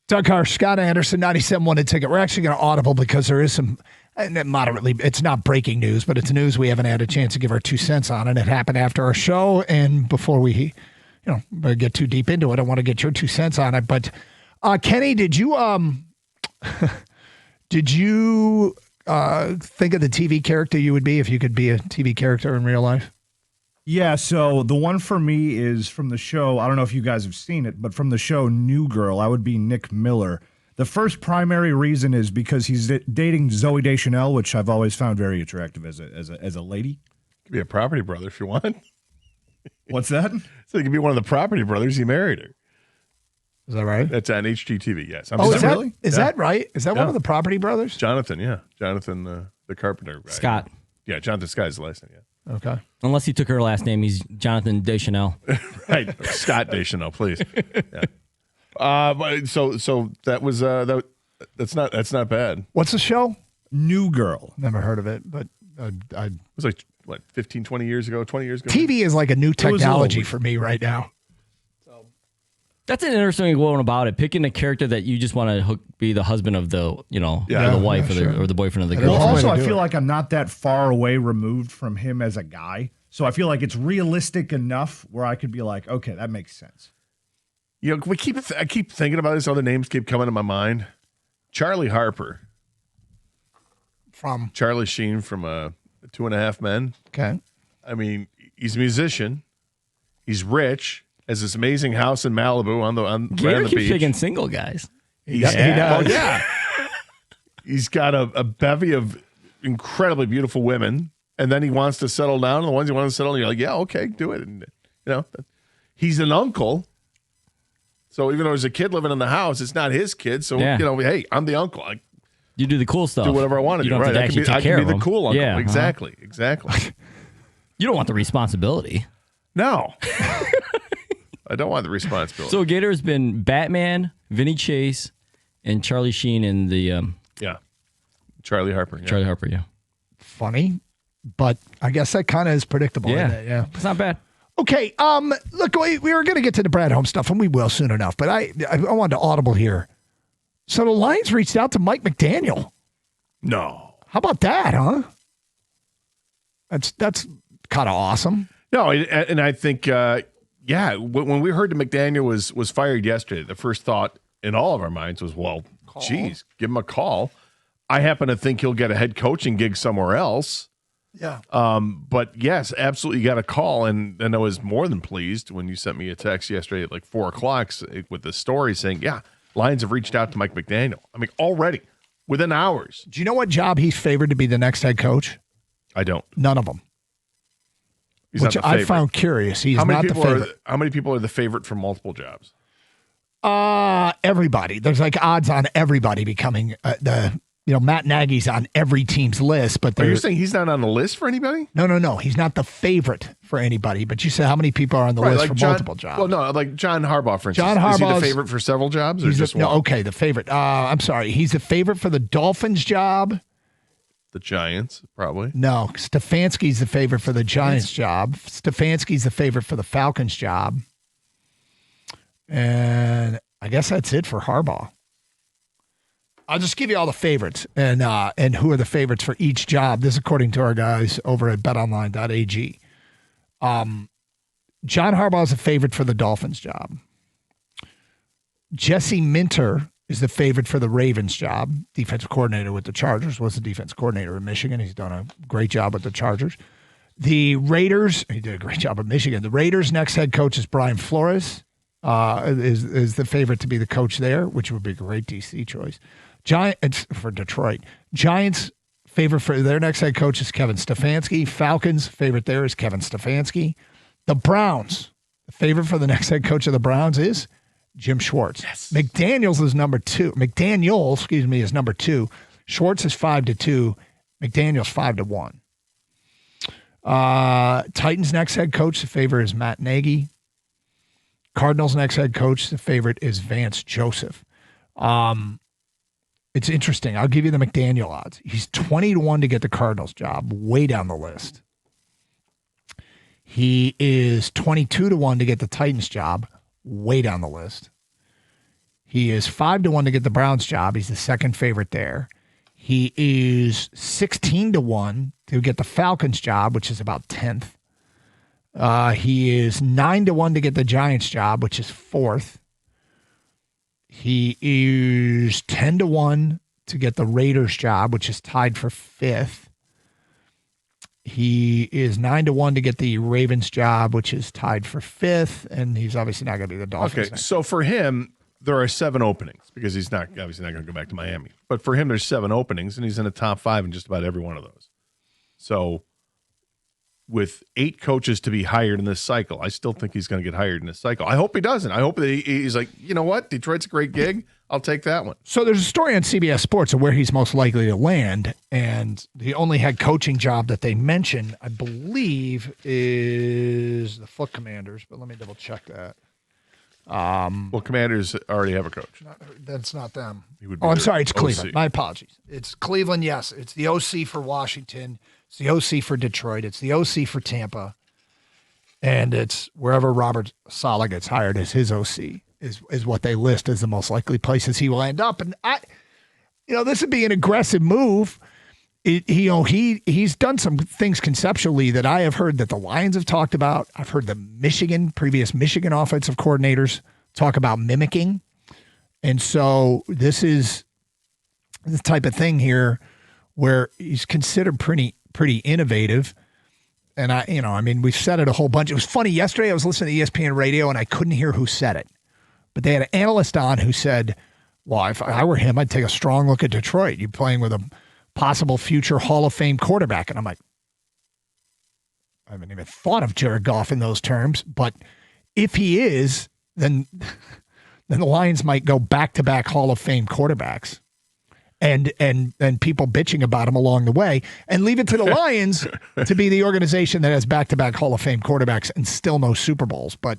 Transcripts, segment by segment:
Doug Karsch, Scott Anderson, 97.1 Ticket. We're actually going to audible because there is some moderately, it's not breaking news, but it's news we haven't had a chance to give our 2 cents on, and it happened after our show. And before we, get too deep into it, I want to get your 2 cents on it. But Kenny, did you think of the TV character you would be if you could be a TV character in real life? Yeah, so the one for me is from the show, I don't know if you guys have seen it, but from the show New Girl, I would be Nick Miller. The first primary reason is because he's dating Zooey Deschanel, which I've always found very attractive as a lady. Could be a Property Brother if you want. What's that? So he could be one of the Property Brothers. He married her. Is that right? That's on HGTV, yes. Is that really? Is that right? Is that one of the Property Brothers? Jonathan, yeah. Jonathan, the carpenter. Right? Scott. Yeah, Jonathan Scott is the last name, yeah. Okay. Unless he took her last name, he's Jonathan Deschanel. Right. Scott Deschanel, please. Yeah. So that was that's not bad. What's the show? New Girl. Never heard of it, but it was like 15, 20 years ago, 20 years ago. TV is like a new technology for me right now. That's an interesting way of going about it. Picking a character that you just want to be the husband of the, or the wife or the boyfriend of the girl. Well, also, I feel like I'm not that far away removed from him as a guy. So I feel like it's realistic enough where I could be like, okay, that makes sense. I keep thinking about this. Other names keep coming to my mind. Charlie Harper. From? Charlie Sheen from 2.5 Men. Okay. I mean, he's a musician. He's rich. Has this amazing house in Malibu on the keeps beach. picking single guys. He does. Yeah. He's got a bevy of incredibly beautiful women, and then he wants to settle down. And the ones he wants to settle, you're like, yeah, okay, do it. And he's an uncle. So even though there's a kid living in the house, it's not his kid. So hey, I'm the uncle. You do the cool stuff. Do whatever I want to do. You don't Right? have to I can be the cool uncle. Yeah, exactly. You don't want the responsibility. No. I don't want the responsibility. So Gator's been Batman, Vinny Chase, and Charlie Sheen in the Charlie Harper. Charlie Harper, yeah. Funny, but I guess that kind of is predictable. Yeah. Isn't it? Yeah. It's not bad. Okay. Look, we were going to get to the Brad Holmes stuff, and we will soon enough. But I wanted to audible here. So the Lions reached out to Mike McDaniel. No. How about that, huh? That's kind of awesome. No, and I think, when we heard that McDaniel was fired yesterday, the first thought in all of our minds was, well, geez, give him a call. I happen to think he'll get a head coaching gig somewhere else. Yeah. But yes, absolutely, you got a call, and I was more than pleased when you sent me a text yesterday at like 4:00 with the story saying, yeah, Lions have reached out to Mike McDaniel. I mean, already within hours. Do you know what job he's favored to be the next head coach? I don't. None of them. He's which I found curious. He's not the favorite. How many people are the favorite for multiple jobs? Everybody. There's like odds on everybody becoming Matt Nagy's on every team's list. But you're saying he's not on the list for anybody? No. He's not the favorite for anybody. But you said how many people are on the list for multiple jobs? Well, no, like John Harbaugh, for instance. John Harbaugh is he the favorite for several jobs or just one? No, okay, the favorite. I'm sorry. He's the favorite for the Dolphins job. The Giants, probably. No, Stefanski's the favorite for the Giants job. Stefanski's the favorite for the Falcons job. And I guess that's it for Harbaugh. I'll just give you all the favorites and who are the favorites for each job. This is according to our guys over at betonline.ag. John Harbaugh is a favorite for the Dolphins job. Jesse Minter is the favorite for the Ravens job. Defensive coordinator with the Chargers. Was the defense coordinator in Michigan. He's done a great job with the Chargers. The Raiders, he did a great job at Michigan. The Raiders' next head coach is Brian Flores, is the favorite to be the coach there, which would be a great DC choice. Giants for Detroit. Giants' favorite for their next head coach is Kevin Stefanski. Falcons' favorite there is Kevin Stefanski. The Browns, the favorite for the next head coach of the Browns is Jim Schwartz. Yes. McDaniel is number 2. Is number 2. Schwartz is 5-2. McDaniel's 5-1. Titans' next head coach, the favorite is Matt Nagy. Cardinals' next head coach, the favorite is Vance Joseph. It's interesting. I'll give you the McDaniel odds. He's 20-1 to get the Cardinals job, way down the list. He is 22-1 to get the Titans job, way down the list. He is 5-1 to get the Browns job. He's the second favorite there. He is 16-1 to get the Falcons job, which is about 10th. He is 9-1 to get the Giants job, which is 4th. He is 10-1 to get the Raiders job, which is tied for 5th. He is 9-1 to get the Ravens job, which is tied for 5th, and he's obviously not going to be the Dolphins. Okay, so for him, there are 7 openings because he's obviously not going to go back to Miami. But for him, there's 7 openings, and he's in the top 5 in just about every one of those. So with 8 coaches to be hired in this cycle, I still think he's going to get hired in this cycle. I hope he doesn't. I hope that he's like, you know what? Detroit's a great gig. I'll take that one. So there's a story on CBS Sports of where he's most likely to land, and the only head coaching job that they mention, I believe, is the Foot Commanders, but let me double check that. Well, Commanders already have a coach. That's not them. I'm sorry, it's Cleveland. OC. My apologies. It's Cleveland, yes. It's the OC for Washington. It's the OC for Detroit. It's the OC for Tampa. And it's wherever Robert Saleh gets hired as his OC is what they list as the most likely places he will end up. And this would be an aggressive move. He's done some things conceptually that I have heard that the Lions have talked about. I've heard the previous Michigan offensive coordinators talk about mimicking. And so this is the type of thing here where he's considered pretty innovative. And we've said it a whole bunch. It was funny. Yesterday I was listening to ESPN radio and I couldn't hear who said it. But they had an analyst on who said, well, if I were him, I'd take a strong look at Detroit. You're playing with a possible future Hall of Fame quarterback. And I'm like, I haven't even thought of Jared Goff in those terms. But if he is, then the Lions might go back-to-back Hall of Fame quarterbacks. And people bitching about him along the way, and leave it to the Lions to be the organization that has back-to-back Hall of Fame quarterbacks and still no Super Bowls. But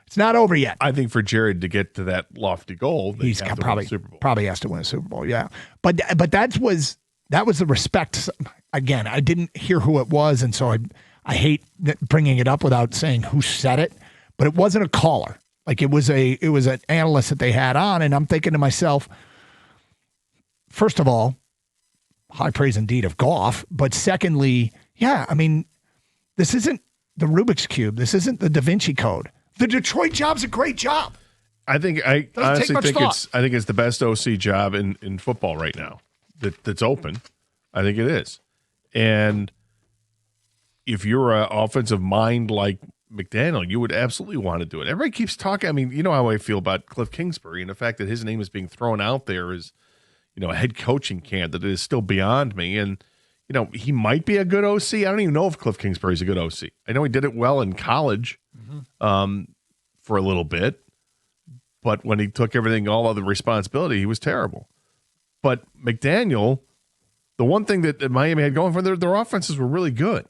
it's not over yet. I think for Jared to get to that lofty goal, he's probably has to win a Super Bowl. Yeah, but that was the respect. Again, I didn't hear who it was, and so I hate bringing it up without saying who said it. But it wasn't a caller. Like it was an analyst that they had on, and I'm thinking to myself, first of all, high praise indeed of Goff. But secondly, this isn't the Rubik's Cube. This isn't the Da Vinci Code. The Detroit job's a great job. I honestly think it's the best OC job in football right now that's open. I think it is. And if you're an offensive mind like McDaniel, you would absolutely want to do it. Everybody keeps talking. I mean, you know how I feel about Cliff Kingsbury and the fact that his name is being thrown out there as a head coaching candidate is still beyond me. And, he might be a good OC. I don't even know if Cliff Kingsbury's a good OC. I know he did it well in college for a little bit. But when he took all of the responsibility, he was terrible. But McDaniel, the one thing that Miami had going for them, their offenses were really good.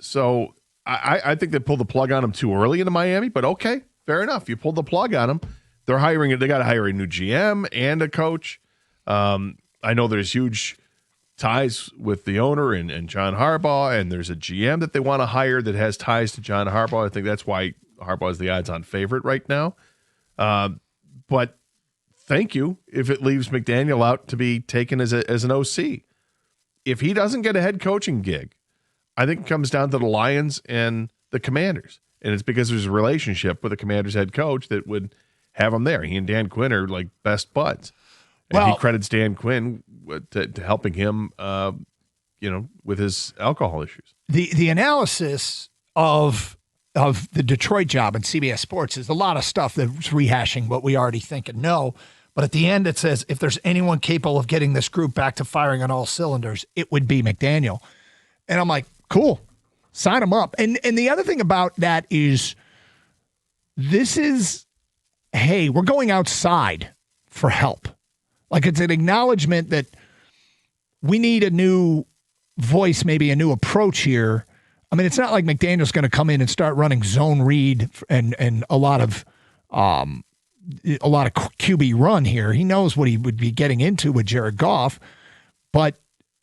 So I think they pulled the plug on him too early into Miami. But okay, fair enough. You pulled the plug on him. They got to hire a new GM and a coach. I know there's huge ties with the owner and John Harbaugh, and there's a GM that they want to hire that has ties to John Harbaugh. I think that's why Harbaugh is the odds-on favorite right now. But thank you if it leaves McDaniel out to be taken as an OC. If he doesn't get a head coaching gig, I think it comes down to the Lions and the Commanders, and it's because there's a relationship with the Commanders head coach that would have him there. He and Dan Quinn are like best buds. And he credits Dan Quinn to helping him, with his alcohol issues. The analysis of the Detroit job in CBS Sports is a lot of stuff that's rehashing what we already think and know. But at the end, it says if there's anyone capable of getting this group back to firing on all cylinders, it would be McDaniel. And I'm like, cool, sign him up. And the other thing about that is hey, we're going outside for help. Like it's an acknowledgement that we need a new voice, maybe a new approach here. I mean, it's not like McDaniel's going to come in and start running zone read and a lot of QB run here. He knows what he would be getting into with Jared Goff, but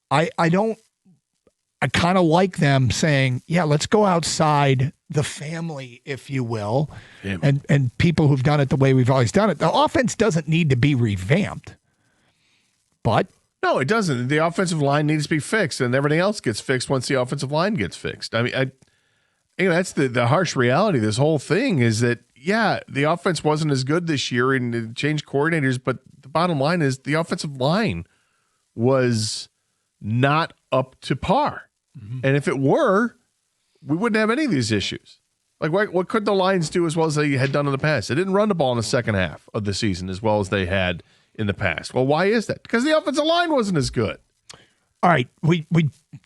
I kind of like them saying, yeah, let's go outside the family, if you will, and people who've done it the way we've always done it. The offense doesn't need to be revamped, but no, it doesn't. The offensive line needs to be fixed, and everything else gets fixed once the offensive line gets fixed. I mean, that's the harsh reality of this whole thing is that, yeah, the offense wasn't as good this year and it changed coordinators, but the bottom line is the offensive line was not up to par. Mm-hmm. And if it were, we wouldn't have any of these issues. Like, what could the Lions do as well as they had done in the past? They didn't run the ball in the second half of the season as well as they had in the past. Well, why is that? Because the offensive line wasn't as good. All right, we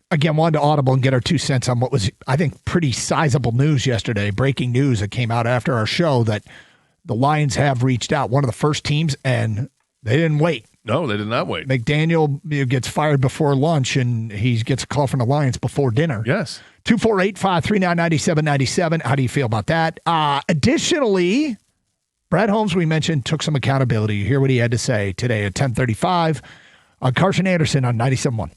again wanted to audible and get our 2 cents on what was, I think, pretty sizable news yesterday. Breaking news that came out after our show that the Lions have reached out. One of the first teams, and they didn't wait. No, they did not wait. McDaniel gets fired before lunch, and he gets a call from the Lions before dinner. Yes. 248-539-9797. How do you feel about that? Additionally, Brad Holmes, we mentioned, took some accountability. You hear what he had to say today at 10:35 on Karsch and Anderson on 97.1.